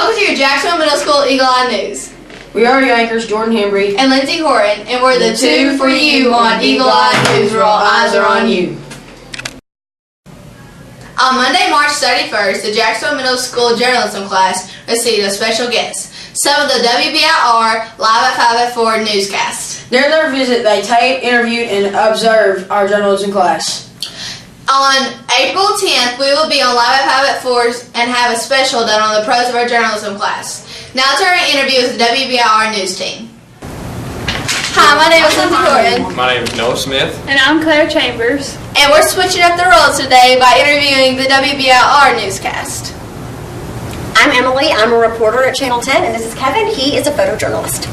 Welcome to your Jacksonville Middle School Eagle Eye News. We are your anchors, Jordan Hembry and Lindsay Horton, and we're the two for you on Eagle Eye News, where all eyes are on you. On Monday, March 31st, the Jacksonville Middle School journalism class received a special guest, some of the WBIR Live at 5 at 4 newscast. During their visit, they taped, interviewed, and observed our journalism class. On April 10th, we will be on Live at 5 at 4 and have a special done on the pros of our journalism class. Now to our interview with the WBIR news team. Hi, my name is Lindsay Horton. My name is Noah Smith. And I'm Claire Chambers. And we're switching up the roles today by interviewing the WBIR newscast. I'm Emily. I'm a reporter at Channel 10, and this is Kevin. He is a photojournalist.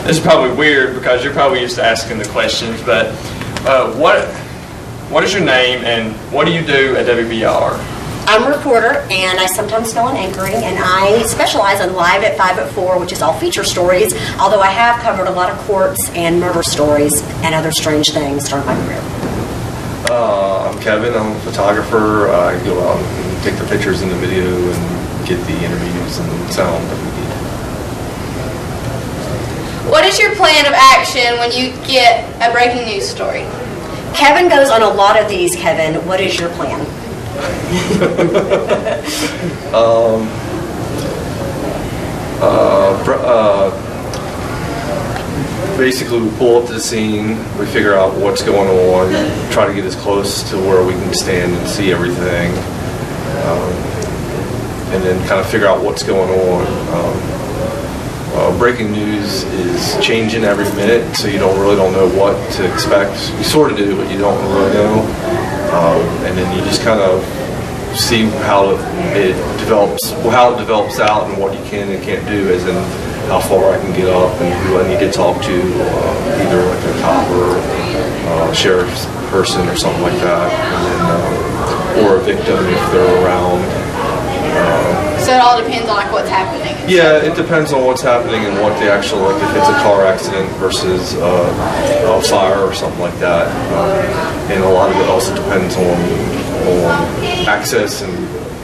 This is probably weird because you're probably used to asking the questions, but what is your name and what do you do at WBIR? I'm a reporter, and I sometimes fill in anchoring, and I specialize in Live at 5 at 4, which is all feature stories, although I have covered a lot of courts and murder stories and other strange things during my career. I'm Kevin. I'm a photographer. I go out and take the pictures and the video and get the interviews and sound that we need. What is your plan of action when you get a breaking news story? Kevin goes on a lot of these. Kevin, what is your plan? Basically, we pull up to the scene, we figure out what's going on, try to get as close to where we can stand and see everything, and then kind of figure out what's going on. Breaking news is changing every minute, so you really don't know what to expect. You sort of do, but you don't really know. And then you just kind of see how it develops out and what you can and can't do, as in how far I can get up and who I need to talk to, either like a cop or a sheriff's person or something like that, and then, or a victim if they're around. So it all depends on what's happening. Yeah, it depends on what's happening and what the actual, like if it's a car accident versus a fire or something like that. And a lot of it also depends on access and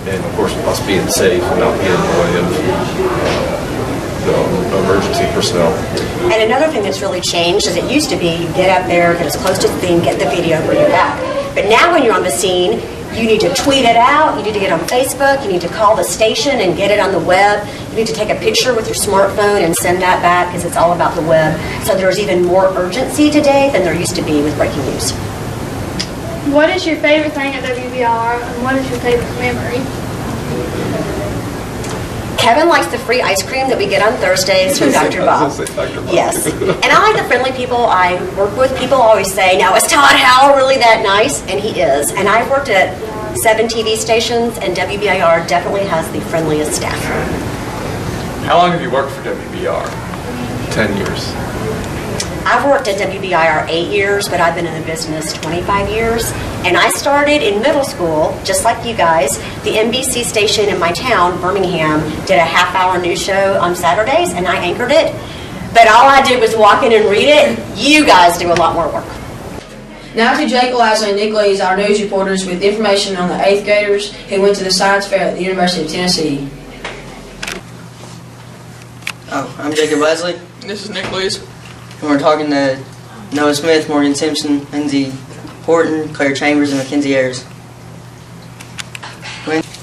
of course us being safe and not being in the way of the emergency personnel. And another thing that's really changed is it used to be you get up there, get as close to the scene, get the video, bring it back. But now when you're on the scene, you need to tweet it out, you need to get on Facebook, you need to call the station and get it on the web, you need to take a picture with your smartphone and send that back because it's all about the web. So there's even more urgency today than there used to be with breaking news. What is your favorite thing at WBIR, and what is your favorite memory? Kevin likes the free ice cream that we get on Thursdays from Dr. Bob. Yes. And I like the friendly people I work with. People always say, now is Todd Howell really that nice? And he is. And I've worked at 7 TV stations, and WBIR definitely has the friendliest staff. How long have you worked for WBIR? 10 years. I've worked at WBIR 8 years, but I've been in the business 25 years. And I started in middle school, just like you guys. The NBC station in my town, Birmingham, did a half-hour news show on Saturdays, and I anchored it. But all I did was walk in and read it. You guys do a lot more work. Now to Jake Lazo and Nick Lees, our news reporters, with information on the 8th graders who went to the science fair at the University of Tennessee. Oh, I'm Jacob Leslie. This is Nick Lees. And we're talking to Noah Smith, Morgan Simpson, Lindsay Horton, Claire Chambers, and Mackenzie Ayers.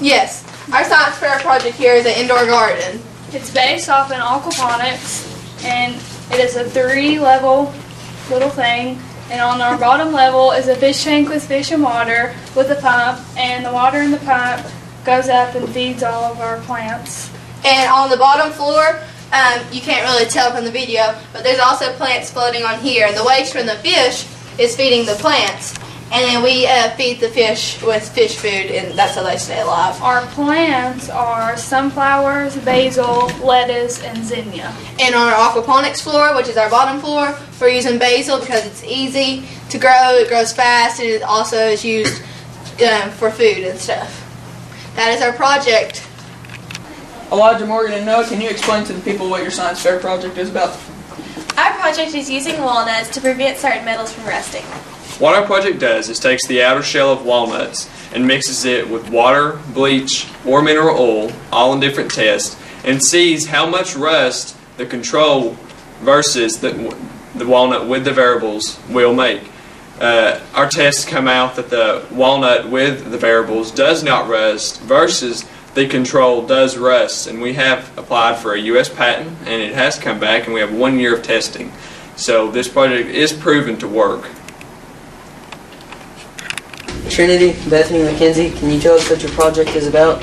Yes, our science fair project here is an indoor garden. It's based off an aquaponics, and it is a 3-level little thing. And on our bottom level is a fish tank with fish and water with a pump, and the water in the pump goes up and feeds all of our plants. And on the bottom floor, you can't really tell from the video, but there's also plants floating on here. And the waste from the fish is feeding the plants. And then we feed the fish with fish food, and that's how they stay alive. Our plants are sunflowers, basil, lettuce, and zinnia. And on our aquaponics floor, which is our bottom floor, we're using basil because it's easy to grow, it grows fast, and it also is used for food and stuff. That is our project. Elijah, Morgan, and Noah, can you explain to the people what your science fair project is about? Our project is using walnuts to prevent certain metals from rusting. What our project does is takes the outer shell of walnuts and mixes it with water, bleach, or mineral oil, all in different tests, and sees how much rust the control versus the walnut with the variables will make. Our tests come out that the walnut with the variables does not rust versus the control does rust, and we have applied for a U.S. patent, and it has come back, and we have 1 year of testing. So this project is proven to work. Trinity, Bethany, Mackenzie, can you tell us what your project is about?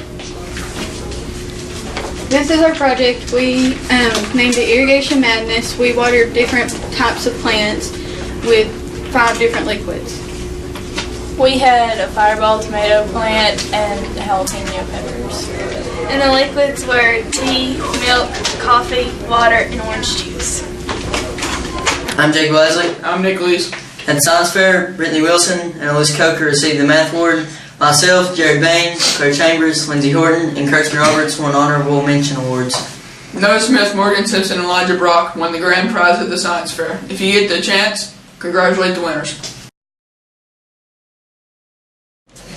This is our project. We named it Irrigation Madness. We water different types of plants with 5 different liquids. We had a fireball tomato plant and jalapeno peppers. And the liquids were tea, milk, coffee, water, and orange juice. I'm Jake Wesley. I'm Nick Lees. At Science Fair, Brittany Wilson and Elise Coker received the Math Award. Myself, Jared Bain, Claire Chambers, Lindsay Horton, and Kirsten Roberts won Honorable Mention Awards. Noah Smith, Morgan Simpson, and Elijah Brock won the grand prize at the Science Fair. If you get the chance, congratulate the winners.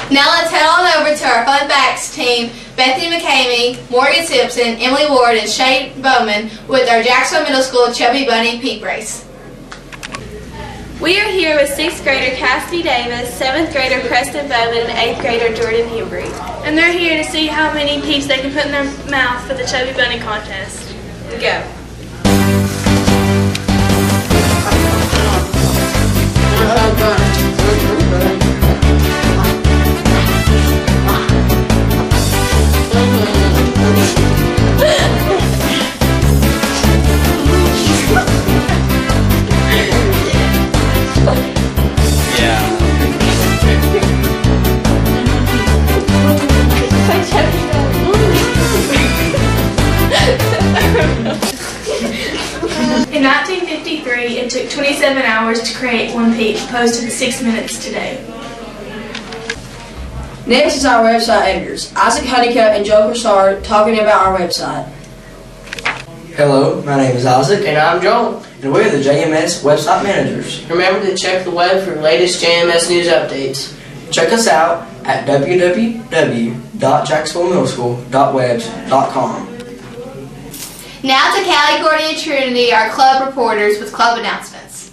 Now let's head on over to our Fun Facts team, Bethany McCamey, Morgan Simpson, Emily Ward, and Shay Bowman with our Jacksonville Middle School Chubby Bunny Peep Race. We are here with 6th grader Cassidy Davis, 7th grader Preston Bowman, and 8th grader Jordan Hubry. And they're here to see how many peeps they can put in their mouth for the Chubby Bunny contest. Go. In 1953, it took 27 hours to create one peep, opposed to the 6 minutes today. Next is our website editors, Isaac Honeycutt and Joe Corsard, talking about our website. Hello, my name is Isaac. And I'm Joel. And we're the JMS website managers. Remember to check the web for the latest JMS news updates. Check us out at www.jacksonvillemiddleschool.webs.com. Now to Callie, Courtney, and Trinity, our club reporters with club announcements.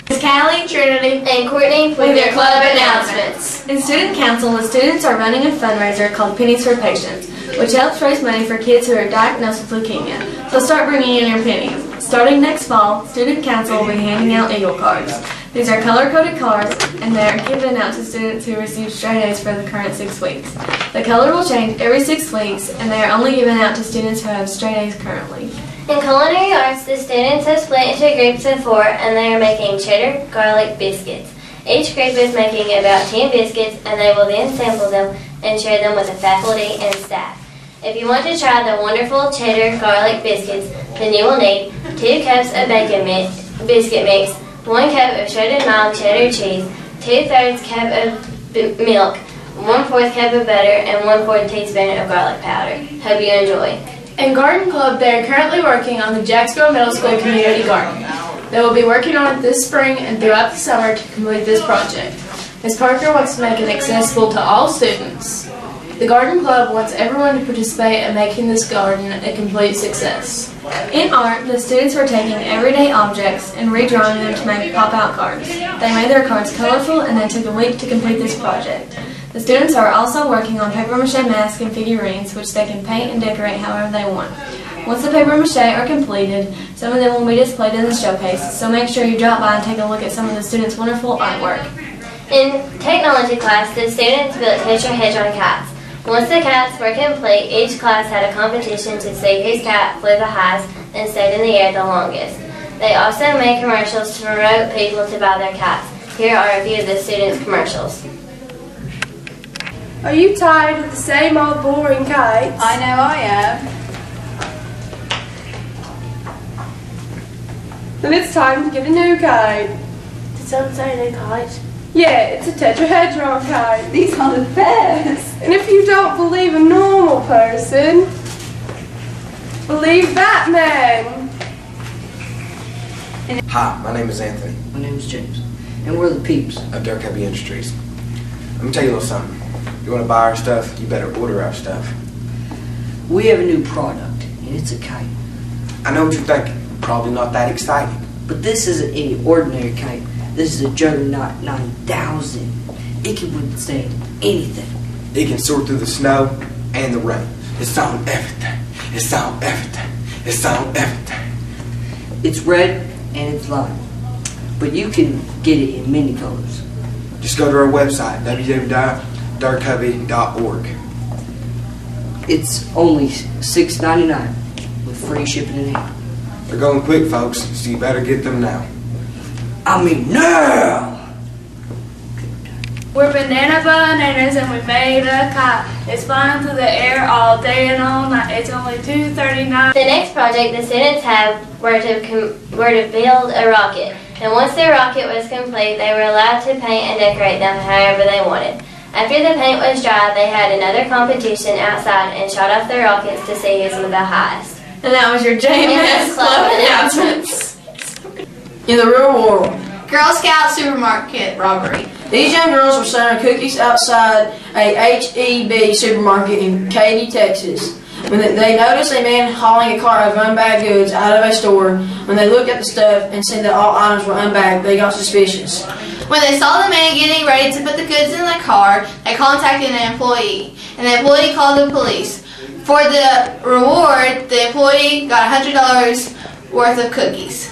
It's Callie, Trinity, and Courtney with their club announcements. In Student Council, the students are running a fundraiser called Pennies for Patients, which helps raise money for kids who are diagnosed with leukemia. So start bringing in your pennies. Starting next fall, Student Council will be handing out Eagle cards. These are color-coded cards, and they are given out to students who receive straight A's for the current 6 weeks. The color will change every 6 weeks, and they are only given out to students who have straight A's currently. In culinary arts, the students have split into groups of 4, and they are making cheddar garlic biscuits. Each group is making about 10 biscuits, and they will then sample them and share them with the faculty and staff. If you want to try the wonderful cheddar garlic biscuits, then you will need 2 cups of bacon biscuit mix, 1 cup of shredded mild cheddar cheese, 2/3 cup of milk, 1/4 cup of butter, and 1/4 teaspoon of garlic powder. Hope you enjoy. In Garden Club, they are currently working on the Jacksonville Middle School Community Garden. They will be working on it this spring and throughout the summer to complete this project. Ms. Parker wants to make it accessible to all students. The Garden Club wants everyone to participate in making this garden a complete success. In art, the students were taking everyday objects and redrawing them to make pop-out cards. They made their cards colorful and they took a week to complete this project. The students are also working on papier-mâché masks and figurines, which they can paint and decorate however they want. Once the papier-mâché are completed, some of them will be displayed in the showcase, so make sure you drop by and take a look at some of the students' wonderful artwork. In technology class, the students built Catch-A Hedgehog kites. Once the kites were complete, each class had a competition to see whose kite flew the highest and stayed in the air the longest. They also made commercials to promote people to buy their kites. Here are a few of the students' commercials. Are you tired of the same old boring kites? I know I am. Then it's time to get a new kite. Did someone say a new kite? Yeah, it's a tetrahedron kite. These are the best. And if you don't believe a normal person, believe Batman. Hi, my name is Anthony. My name is James. and we're the peeps of Dark Cubby Industries. Let me tell you a little something. You want to buy our stuff, you better order our stuff. We have a new product, and it's a kite. I know what you're thinking. Probably not that exciting. But this isn't any ordinary kite. This is a Juggernaut 9000. It can withstand anything. It can soar through the snow and the rain. It's on everything. It's on everything. It's on everything. It's red and it's light. But you can get it in many colors. Just go to our website, www.darkcubby.org. It's only $6.99 with free shipping and handling. They're going quick, folks, so you better get them now. I mean now! We're banana bananas and we made a kite. It's flying through the air all day and all night. It's only $2.39. The next project the students were to build a rocket. And once their rocket was complete, they were allowed to paint and decorate them however they wanted. After the paint was dry, they had another competition outside and shot off their rockets to see who's the highest. And that was your JMS Club announcements. In the real world, Girl Scout supermarket robbery. these young girls were selling cookies outside a H-E-B supermarket in Katy, Texas. When they noticed a man hauling a cart of unbagged goods out of a store, when they looked at the stuff and seen that all items were unbagged, they got suspicious. When they saw the man getting ready to put the goods in the car, they contacted an employee, and the employee called the police. For the reward, the employee got $100 worth of cookies.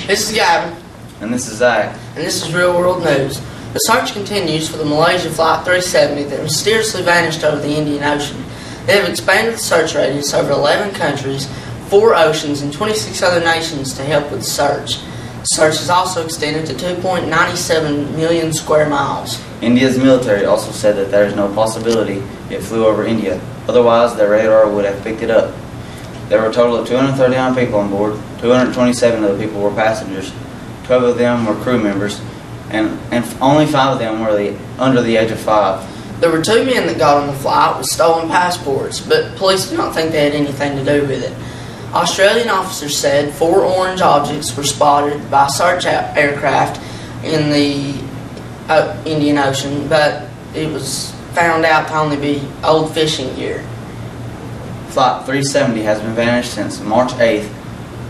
This is Gavin. And this is Zach. And this is Real World News. The search continues for the Malaysia Flight 370 that mysteriously vanished over the Indian Ocean. They have expanded the search radius over 11 countries, 4 oceans, and 26 other nations to help with the search. The search is also extended to 2.97 million square miles. India's military also said that there is no possibility it flew over India. Otherwise, their radar would have picked it up. There were a total of 239 people on board. 227 of the people were passengers. 12 of them were crew members, and only 5 of them were under the age of 5. There were 2 men that got on the flight with stolen passports, but police do not think they had anything to do with it. Australian officers said 4 orange objects were spotted by search aircraft in the Indian Ocean, but it was found out to only be old fishing gear. Flight 370 has been vanished since March 8th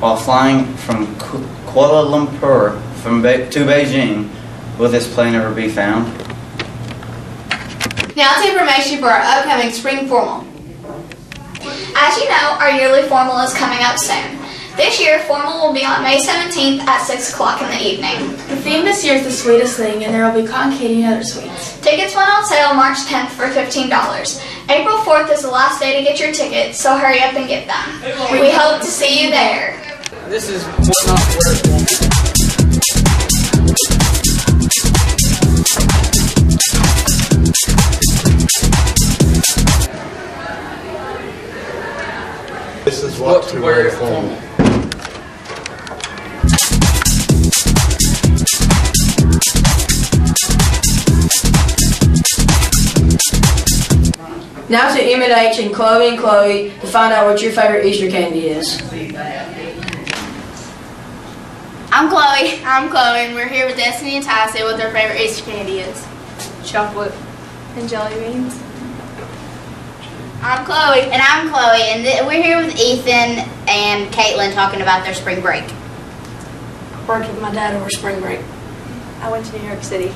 while flying from Kuala Lumpur to Beijing. Will this plane ever be found? Now to information for our upcoming spring formal. As you know, our yearly formal is coming up soon. This year, formal will be on May 17th at 6 o'clock in the evening. The theme this year is the sweetest thing, and there will be cotton candy and other sweets. Tickets went on sale March 10th for $15. April 4th is the last day to get your tickets, so hurry up and get them. We hope to see you there. This is This is what to wear formal. Now to M&H and Chloe to find out what your favorite Easter candy is. I'm Chloe. And we're here with Destiny and Ty to say what their favorite Easter candy is. Chocolate and jelly beans. I'm Chloe. And I'm Chloe, and we're here with Ethan and Caitlin talking about their spring break. Worked with my dad over spring break. I went to New York City.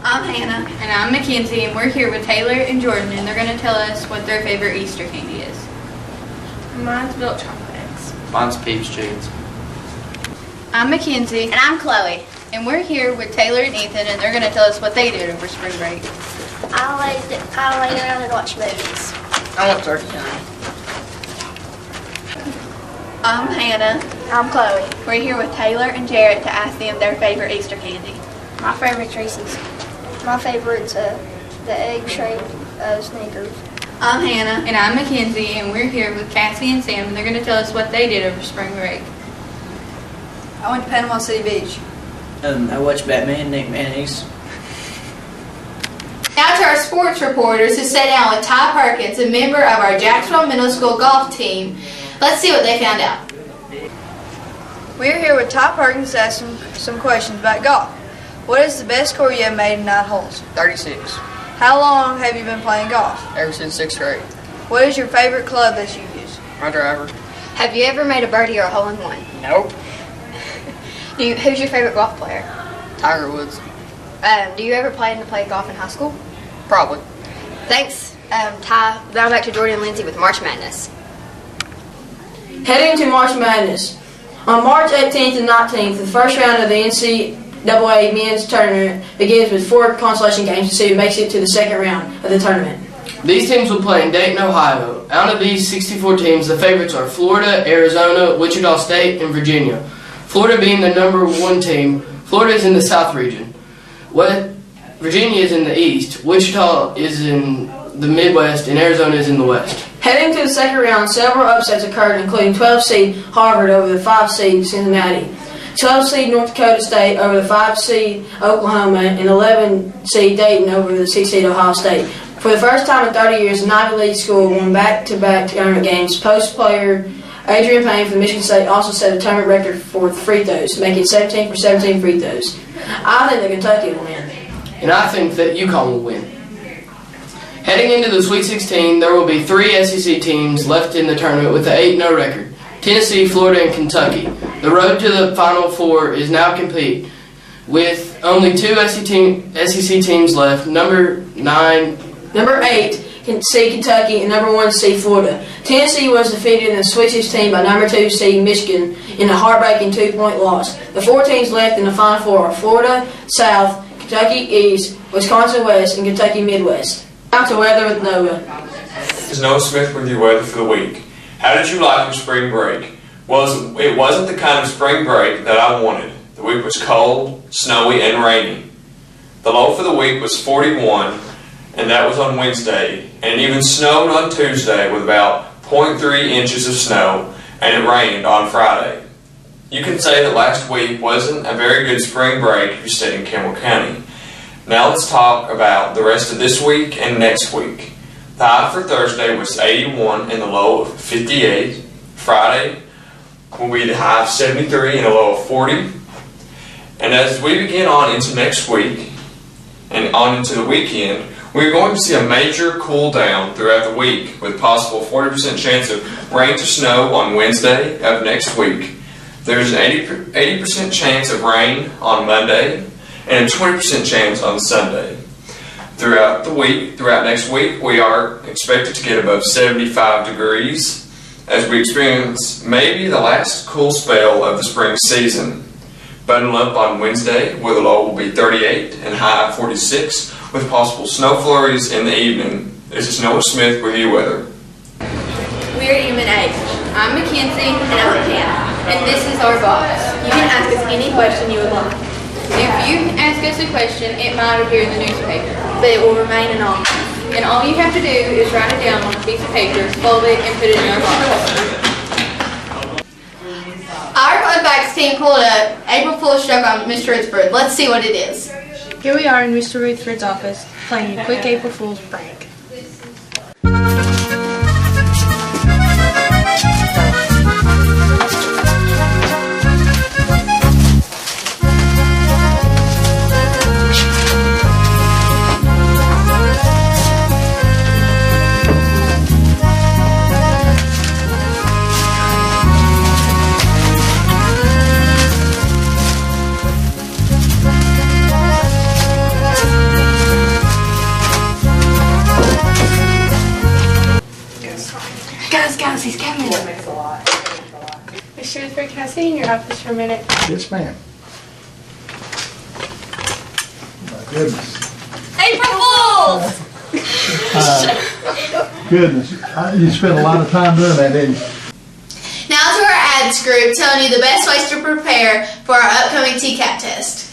I'm Hannah. And I'm Mackenzie, and we're here with Taylor and Jordan, and they're going to tell us what their favorite Easter candy is. Mine's milk chocolate eggs. Mine's Peeps Chews. I'm Mackenzie. And I'm Chloe. And we're here with Taylor and Ethan, and they're going to tell us what they did over spring break. I laid around and watched movies. I went turkey hunting. I'm Hannah. I'm Chloe. We're here with Taylor and Jarrett to ask them their favorite Easter candy. My favorite's Reese's. My favorite's the egg-shaped Snickers. I'm Hannah. And I'm Mackenzie, and we're here with Cassie and Sam, and they're going to tell us what they did over spring break. I went to Panama City Beach. I watched Batman, Nick Mayonnaise. Now to our sports reporters who sat down with Ty Perkins, a member of our Jacksonville Middle School golf team, Let's see what they found out. We're here with Ty Perkins to ask some questions about golf. What is the best score you have made in 9 holes? 36. How long have you been playing golf? Ever since 6th grade. What is your favorite club that you use? My driver. Have you ever made a birdie or a hole-in-one? Nope. Who's your favorite golf player? Tiger Woods. Do you ever plan to play golf in high school? Probably. Thanks, Ty. Now back to Jordan and Lindsay with March Madness. Heading into March Madness. On March 18th and 19th, the first round of the NCAA men's tournament begins with 4 consolation games to see who makes it to the second round of the tournament. These teams will play in Dayton, Ohio. Out of these 64 teams, the favorites are Florida, Arizona, Wichita State, and Virginia. Florida being the number 1 team, Florida is in the South region. Virginia is in the East, Wichita is in the Midwest, and Arizona is in the West. Heading to the second round, several upsets occurred, including 12-seed Harvard over the 5-seed Cincinnati, 12-seed North Dakota State over the 5-seed Oklahoma, and 11-seed Dayton over the 6-seed Ohio State. For the first time in 30 years, an Ivy League school won back-to-back tournament games. Post player Adrian Payne from Michigan State also set a tournament record for free throws, making 17 for 17 free throws. I think that Kentucky will win. And I think that UConn will win. Heading into the Sweet 16, there will be 3 SEC teams left in the tournament with an 8-0 record. Tennessee, Florida, and Kentucky. The road to the Final Four is now complete, with only 2 SEC teams left. Number 8 seed Kentucky and number 1 seed Florida. Tennessee was defeated in the Sweet 16 by number 2 seed Michigan in a heartbreaking 2-point loss. The 4 teams left in the Final Four are Florida South, Kentucky East, Wisconsin West, and Kentucky Midwest. Now to weather with Nova. This is Noah Smith with your weather for the week. How did you like your spring break? Well, it wasn't the kind of spring break that I wanted. The week was cold, snowy, and rainy. The low for the week was 41, and that was on Wednesday, and it even snowed on Tuesday with about 0.3 inches of snow, and it rained on Friday. You can say that last week wasn't a very good spring break if you stayed in Campbell County. Now let's talk about the rest of this week and next week. The high for Thursday was 81 and the low of 58. Friday will be the high of 73 and a low of 40. And as we begin on into next week and on into the weekend, we're going to see a major cool down throughout the week with possible 40% chance of rain to snow on Wednesday of next week. There's an 80% chance of rain on Monday and a 20% chance on Sunday. Throughout the week, throughout next week, we are expected to get above 75 degrees as we experience maybe the last cool spell of the spring season. Button up on Wednesday, where the low will be 38 and high of 46, with possible snow flurries in the evening. This is Noah Smith with your weather. We're Human Age. I'm Mackenzie and I'm Hannah, and this is our box. You can ask us any question you would like. If you ask us a question, it might appear in the newspaper, but it will remain anonymous. And all you have to do is write it down on a piece of paper, fold it, and put it in our box. Our Fun team pulled a April Fool's joke on Mr. Rutherford. Let's see what it is. Here we are in Mr. Rutherford's office, playing a quick April Fool's prank. Guys, he's coming. Mr. Rutherford, can I see you in your office for a minute? Yes, ma'am. My goodness. April Fools! Goodness. You spent a lot of time doing that, didn't you? Now to our ads group telling you the best ways to prepare for our upcoming TCAP test.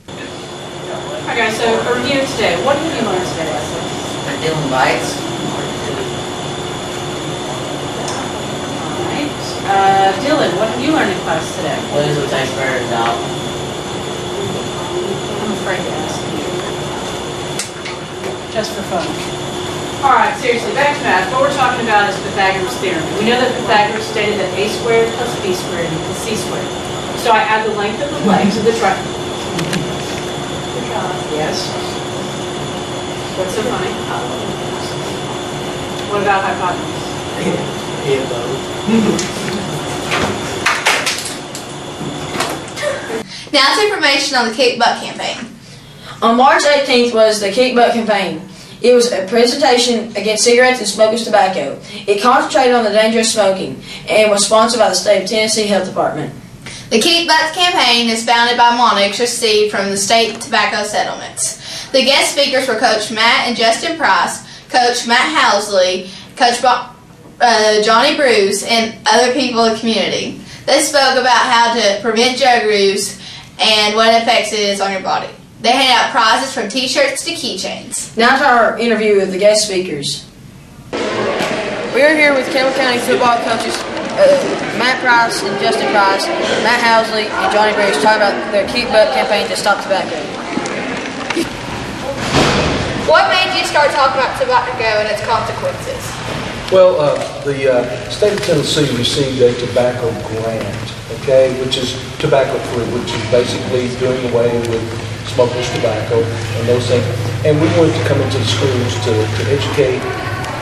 Okay, so a review today. What did you learn today, Leslie? Dealing bites. Dylan, what have you learned in class today? Blues will taste better without. I'm afraid to ask you. Just for fun. Alright, seriously, back to math. What we're talking about is Pythagoras' theorem. We know that Pythagoras stated that a squared plus b squared equals c squared. So I add the length of the legs of the triangle. Yes. What's so funny? What about hypotenuse? Now it's information on the Kick Butt campaign. On March 18th was the Kick Butt campaign. It was a presentation against cigarettes and smokeless tobacco. It concentrated on the danger of smoking and was sponsored by the state of Tennessee Health Department. The Keep Butts campaign is founded by Monix received from the state tobacco settlements. The guest speakers were Coach Matt and Justin Price, Coach Matt Housley, Coach Johnny Bruce, and other people in the community. They spoke about how to prevent drug use and what effects it is on your body. They handed out prizes from t-shirts to keychains. Now to our interview with the guest speakers. We are here with Campbell County football coaches Matt Price and Justin Price, Matt Housley, and Johnny Bruce talking about their Keep Butt campaign to stop tobacco. What made you start talking about tobacco and its consequences? Well, the state of Tennessee received a tobacco grant, okay, which is tobacco-free, which is basically doing away with smokeless tobacco and those things. And we wanted to come into the schools to educate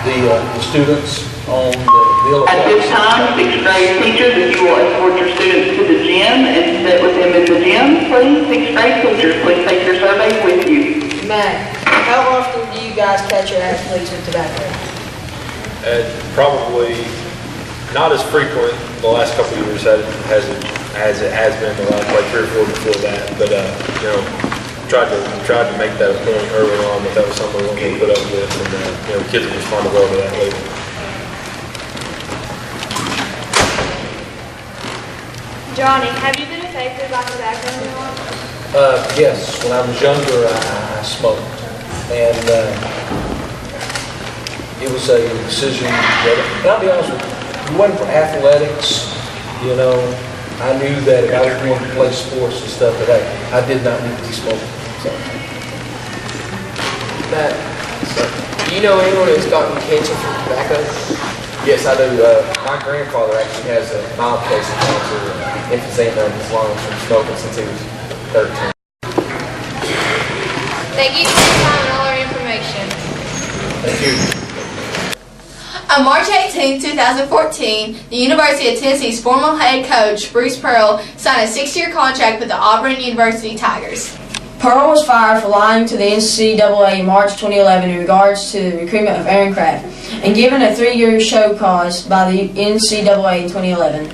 the students on the At this time, 6th grade teachers, if you will escort your students to the gym and sit with them in the gym, please. 6th grade teachers, please take your survey with you. Matt, how often do you guys catch your athletes with tobacco? Probably not as frequent the last couple of years as it has been the last like 3 or 4 before that. But you know, tried to make that a point early on that was something we wanted to put up with, and you know, kids have responded well to that later. Johnny, have you been affected by tobacco in your life? Yes, when I was younger, I smoked, and it was a decision that, and I'll be honest with you, it wasn't for athletics, you know. I knew that if I was going to play sports and stuff, that I did not need to be smoking. So. Matt, do you know anyone who's gotten cancer from tobacco? Yes, I do. My grandfather actually has a mild case of cancer, emphysema in his lungs from smoking since he was 13. Thank you for your time and all our information. Thank you. On March 18, 2014, the University of Tennessee's former head coach, Bruce Pearl, signed a 6-year contract with the Auburn University Tigers. Pearl was fired for lying to the NCAA in March 2011 in regards to the recruitment of Aaron Craft, and given a 3-year show cause by the NCAA in 2011.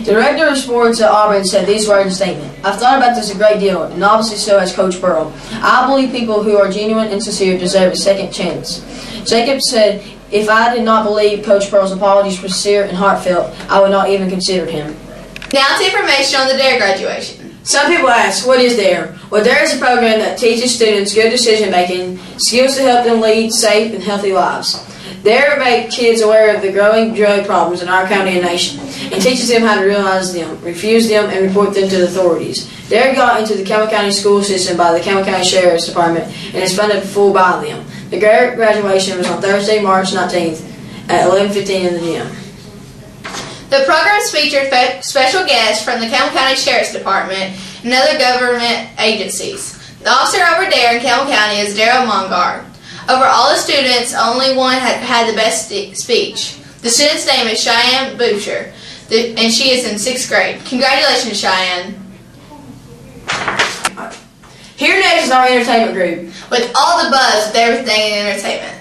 The director of sports at Auburn said these words in a statement: "I've thought about this a great deal, and obviously so has Coach Pearl. I believe people who are genuine and sincere deserve a second chance." Jacob said, "If I did not believe Coach Pearl's apologies were sincere and heartfelt, I would not even consider him." Now to information on the DARE graduation. Some people ask, what is DARE? Well, DARE is a program that teaches students good decision making, skills to help them lead safe and healthy lives. DARE makes kids aware of the growing drug problems in our county and nation, and teaches them how to realize them, refuse them, and report them to the authorities. DARE got into the Campbell County school system by the Campbell County Sheriff's Department and is funded full by them. The DARE graduation was on Thursday, March 19th at 11:15 in the gym. The programs featured special guests from the Campbell County Sheriff's Department and other government agencies. The officer over DARE in Campbell County is Daryl Mongard. Over all the students, only one had the best speech. The student's name is Cheyenne Boucher, and she is in 6th grade. Congratulations, Cheyenne. Here next is our entertainment group. With all the buzz with everything in entertainment.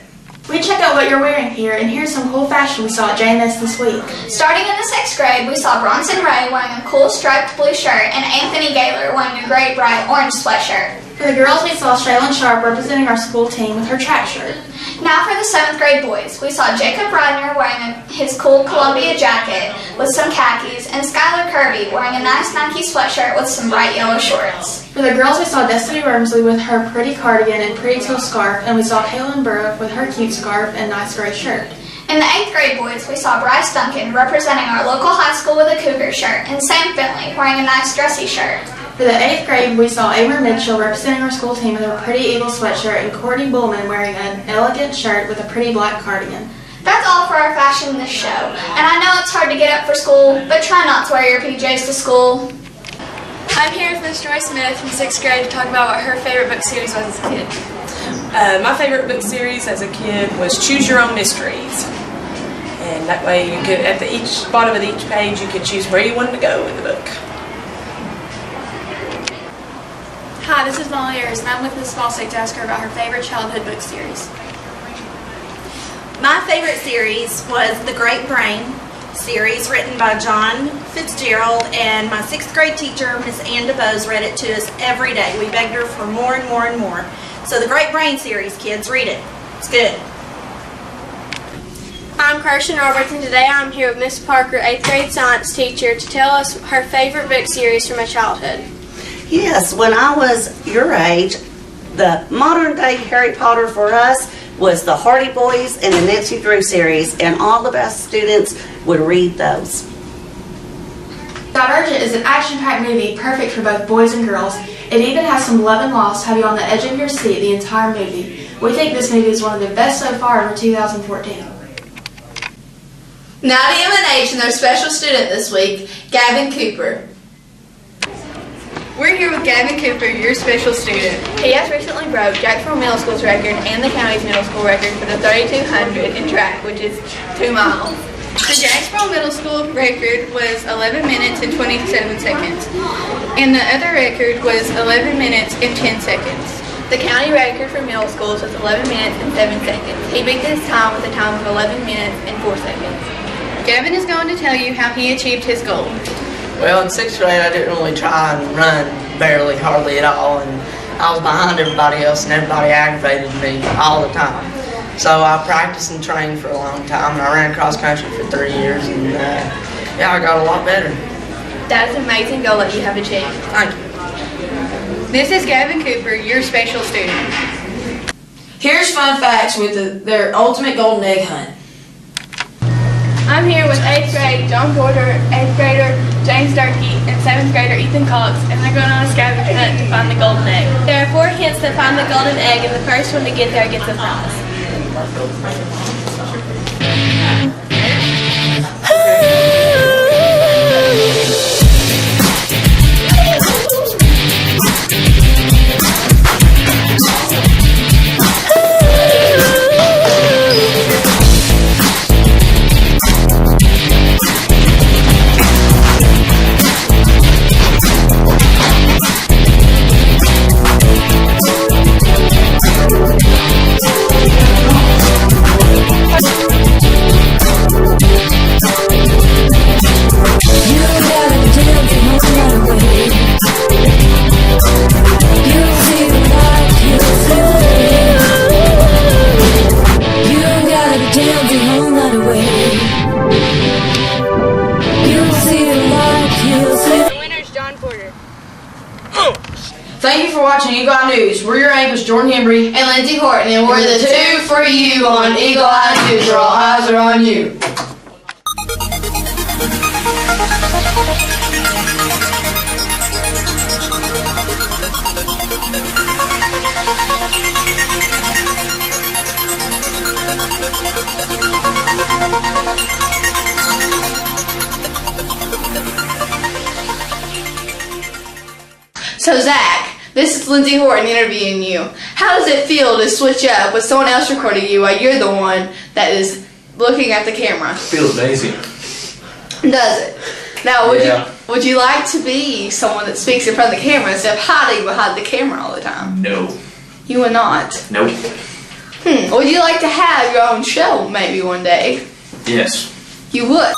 We checked out what you're wearing here, and here's some cool fashion we saw at JMS this week. Starting in the 6th grade, we saw Bronson Ray wearing a cool striped blue shirt and Anthony Gaylor wearing a great bright orange sweatshirt. For the girls, we saw Shaylin Sharp representing our school team with her track shirt. Now for the 7th grade boys, we saw Jacob Reidner wearing his cool Columbia jacket with some khakis, and Skylar Kirby wearing a nice Nike sweatshirt with some bright yellow shorts. For the girls, we saw Destiny Wormsley with her pretty cardigan and pretty teal scarf, and we saw Halen Burrow with her cute scarf and nice gray shirt. In the 8th grade boys, we saw Bryce Duncan representing our local high school with a Cougar shirt, and Sam Finley wearing a nice dressy shirt. For the 8th grade, we saw Amber Mitchell representing our school team in a Pretty Eagle sweatshirt and Courtney Bullman wearing an elegant shirt with a pretty black cardigan. That's all for our fashion this show. And I know it's hard to get up for school, but try not to wear your PJs to school. I'm here with Miss Joy Smith from 6th grade to talk about what her favorite book series was as a kid. My favorite book series as a kid was Choose Your Own Mysteries. And that way you could, at the bottom of each page, you could choose where you wanted to go in the book. Hi, this is Molly Ayers, and I'm with Miss Fawcett to ask her about her favorite childhood book series. My favorite series was The Great Brain series, written by John Fitzgerald, and my 6th grade teacher, Miss Ann DeBose, read it to us every day. We begged her for more and more and more. So The Great Brain series, kids, read it. It's good. I'm Carson Roberts, and today I'm here with Miss Parker, 8th grade science teacher, to tell us her favorite book series from her childhood. Yes, when I was your age, the modern day Harry Potter for us was the Hardy Boys and the Nancy Drew series, and all the best students would read those. Divergent is an action-packed movie perfect for both boys and girls. It even has some love and loss to have you on the edge of your seat the entire movie. We think this movie is one of the best so far for 2014. Now to M&H and their special student this week, Gavin Cooper. We're here with Gavin Cooper, your special student. He has recently broke Jacksboro Middle School's record and the county's middle school record for the 3200 in track, which is 2 miles. The Jacksboro Middle School record was 11 minutes and 27 seconds, and the other record was 11 minutes and 10 seconds. The county record for middle schools was 11 minutes and 7 seconds. He beat this time with a time of 11 minutes and 4 seconds. Gavin is going to tell you how he achieved his goal. Well, in 6th grade, I didn't really try and run hardly at all, and I was behind everybody else, and everybody aggravated me all the time. So I practiced and trained for a long time, and I ran cross country for 3 years, and yeah, I got a lot better. That is an amazing goal that you have achieved. Thank you. This is Gavin Cooper, your special student. Here's fun facts with their ultimate golden egg hunt. I'm here with 8th grade John Porter, 8th grader James Durkee, and 7th grader Ethan Cox, and they're going on a scavenger hunt to find the golden egg. There are 4 hints that find the golden egg, and the first one to get there gets a prize. Thank you for watching Eagle Eye News. We're your anchors, Jordan Hembry and Lindsay Horton, and we're the 2 for you on Eagle Eye News, where all eyes are on you. So Zach, this is Lindsay Horton interviewing you. How does it feel to switch up with someone else recording you while you're the one that is looking at the camera? Feels amazing. Does it? Now, would you like to be someone that speaks in front of the camera instead of hiding behind the camera all the time? No. You would not? Nope. Would you like to have your own show maybe one day? Yes. You would?